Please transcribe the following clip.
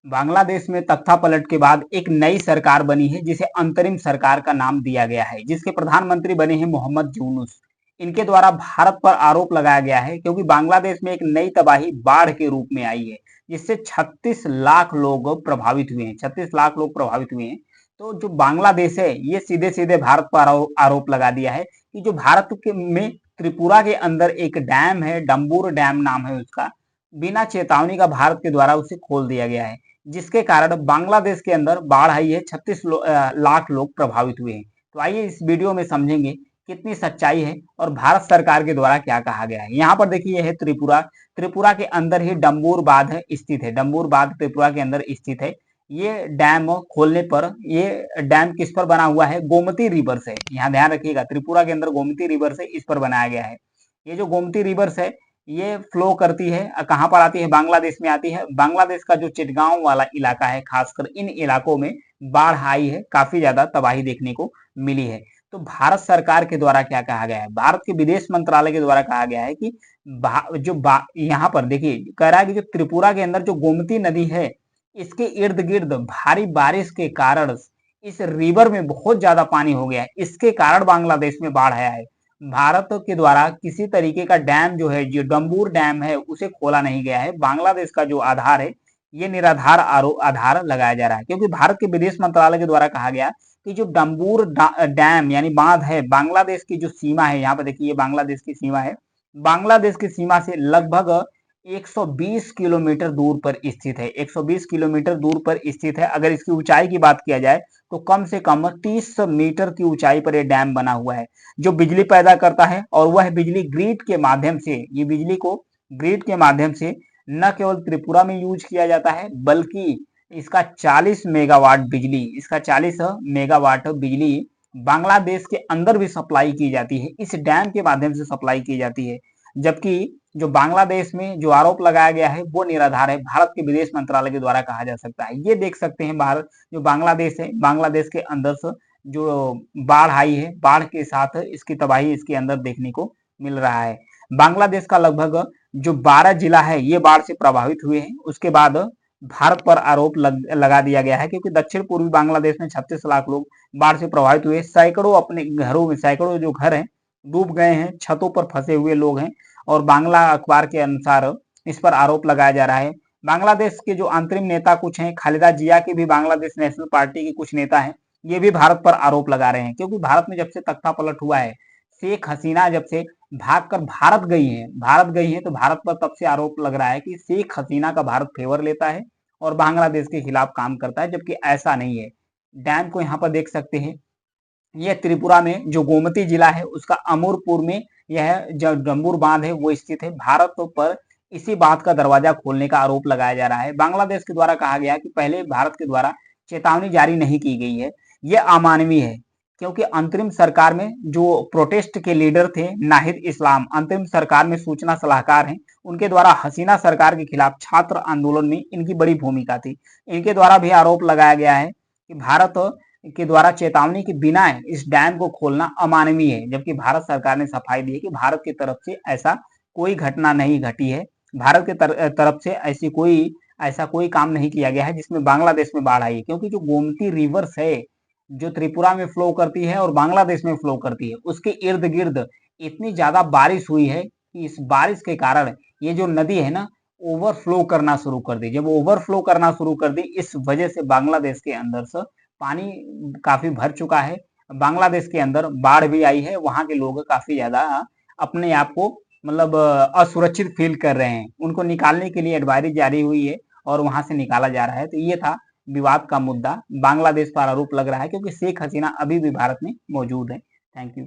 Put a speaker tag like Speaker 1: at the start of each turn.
Speaker 1: बांग्लादेश में तख्तापलट के बाद एक नई सरकार बनी है जिसे अंतरिम सरकार का नाम दिया गया है, जिसके प्रधानमंत्री बने हैं मोहम्मद यूनुस। इनके द्वारा भारत पर आरोप लगाया गया है क्योंकि बांग्लादेश में एक नई तबाही बाढ़ के रूप में आई है, जिससे 36 लाख लोग प्रभावित हुए हैं। 36 लाख लोग प्रभावित हुए हैं। तो जो बांग्लादेश है ये सीधे सीधे भारत पर आरोप लगा दिया है कि जो भारत के में त्रिपुरा के अंदर एक डैम है, डम्बूर डैम नाम है उसका, बिना चेतावनी का भारत के द्वारा उसे खोल दिया गया है, जिसके कारण बांग्लादेश के अंदर बाढ़ आई है। 36 लाख लोग प्रभावित हुए हैं। तो आइए इस वीडियो में समझेंगे कितनी सच्चाई है और भारत सरकार के द्वारा क्या कहा गया है। यहाँ पर देखिए, यह है त्रिपुरा। त्रिपुरा के अंदर ही डम्बूर बांध स्थित है। डम्बूर बांध त्रिपुरा के अंदर स्थित है। ये डैम खोलने पर, ये डैम किस पर बना हुआ है? गोमती रिवर से। यहाँ ध्यान रखिएगा, त्रिपुरा के अंदर गोमती रिवर से इस पर बनाया गया है। ये जो गोमती रिवर है ये फ्लो करती है, कहाँ पर आती है? बांग्लादेश में आती है। बांग्लादेश का जो चिटगांव वाला इलाका है, खासकर इन इलाकों में बाढ़ आई है, काफी ज्यादा तबाही देखने को मिली है। तो भारत सरकार के द्वारा क्या कहा गया है? भारत के विदेश मंत्रालय के द्वारा कहा गया है कि यहाँ पर देखिए, कह रहा है कि जो त्रिपुरा के अंदर जो गोमती नदी है, इसके इर्द गिर्द भारी बारिश के कारण इस रिवर में बहुत ज्यादा पानी हो गया है। इसके कारण बांग्लादेश में बाढ़ आया है। भारत के द्वारा किसी तरीके का डैम जो है, जो डम्बूर डैम है, उसे खोला नहीं गया है। बांग्लादेश का जो आधार है ये निराधार आधार लगाया जा रहा है, क्योंकि भारत के विदेश मंत्रालय के द्वारा कहा गया कि जो डम्बूर डैम यानी बांध है, बांग्लादेश की जो सीमा है, यहाँ पर देखिए ये बांग्लादेश की सीमा है। बांग्लादेश की सीमा से लगभग 120 किलोमीटर दूर पर स्थित है। 120 किलोमीटर दूर पर स्थित है। अगर इसकी ऊंचाई की बात किया जाए तो कम से कम 30 मीटर की ऊंचाई पर यह डैम बना हुआ है, जो बिजली पैदा करता है। और वह बिजली ग्रिड के माध्यम से, ये बिजली को ग्रिड के माध्यम से न केवल त्रिपुरा में यूज किया जाता है, बल्कि इसका 40 मेगावाट बिजली, इसका 40 मेगावाट बिजली बांग्लादेश के अंदर भी सप्लाई की जाती है। इस डैम के माध्यम से सप्लाई की जाती है। जबकि जो बांग्लादेश में जो आरोप लगाया गया है वो निराधार है, भारत के विदेश मंत्रालय के द्वारा कहा जा सकता है। ये देख सकते हैं, भारत जो बांग्लादेश है, बांग्लादेश के अंदर से जो बाढ़ आई है, बाढ़ के साथ इसकी तबाही इसके अंदर देखने को मिल रहा है। बांग्लादेश का लगभग जो 12 जिला है ये बाढ़ से प्रभावित हुए हैं। उसके बाद भारत पर आरोप लगा दिया गया है, क्योंकि दक्षिण पूर्वी बांग्लादेश में 36 लाख लोग बाढ़ से प्रभावित हुए। सैकड़ों अपने घरों में, सैकड़ों जो घर हैं डूब गए हैं, छतों पर फंसे हुए लोग हैं। और बांग्ला अखबार के अनुसार इस पर आरोप लगाया जा रहा है। बांग्लादेश के जो अंतरिम नेता कुछ हैं, खालिदा जिया के भी बांग्लादेश नेशनल पार्टी के कुछ नेता हैं, ये भी भारत पर आरोप लगा रहे हैं। क्योंकि भारत में जब से तख्तापलट हुआ है, शेख हसीना जब से भागकर भारत गई हैं, तो भारत पर तब से आरोप लग रहा है कि शेख हसीना का भारत फेवर लेता है और बांग्लादेश के खिलाफ काम करता है, जबकि ऐसा नहीं है। डैम को यहाँ पर देख सकते हैं, यह त्रिपुरा में जो गोमती जिला है उसका अमरपुर में यह जो डम्बूर बांध है वो स्थित है। भारत पर इसी बात का दरवाजा खोलने का आरोप लगाया जा रहा है। बांग्लादेश के द्वारा कहा गया कि पहले भारत के द्वारा चेतावनी जारी नहीं की गई है, ये अमानवीय है। क्योंकि अंतरिम सरकार में जो प्रोटेस्ट के लीडर थे, नाहिद इस्लाम अंतरिम सरकार में सूचना सलाहकार हैं, उनके द्वारा हसीना सरकार के खिलाफ छात्र आंदोलन में इनकी बड़ी भूमिका थी। इनके द्वारा भी आरोप लगाया गया है कि भारत के द्वारा चेतावनी के बिना इस डैम को खोलना अमानवीय है। जबकि भारत सरकार ने सफाई दी है कि भारत की तरफ से ऐसा कोई घटना नहीं घटी है। भारत के तरफ से ऐसा कोई काम नहीं किया गया है जिसमें बांग्लादेश में बाढ़ आई है। क्योंकि जो गोमती रिवर्स है, जो त्रिपुरा में फ्लो करती है और बांग्लादेश में फ्लो करती है, उसके इर्द गिर्द इतनी ज्यादा बारिश हुई है कि इस बारिश के कारण ये जो नदी है ना, ओवरफ्लो करना शुरू कर दी। जब ओवरफ्लो करना शुरू कर दी, इस वजह से बांग्लादेश के अंदर से पानी काफी भर चुका है। बांग्लादेश के अंदर बाढ़ भी आई है। वहां के लोग काफी ज्यादा अपने आप को मतलब असुरक्षित फील कर रहे हैं। उनको निकालने के लिए एडवाइजरी जारी हुई है और वहां से निकाला जा रहा है। तो ये था विवाद का मुद्दा। बांग्लादेश पर आरोप लग रहा है क्योंकि शेख हसीना अभी भी भारत में मौजूद है। Thank you.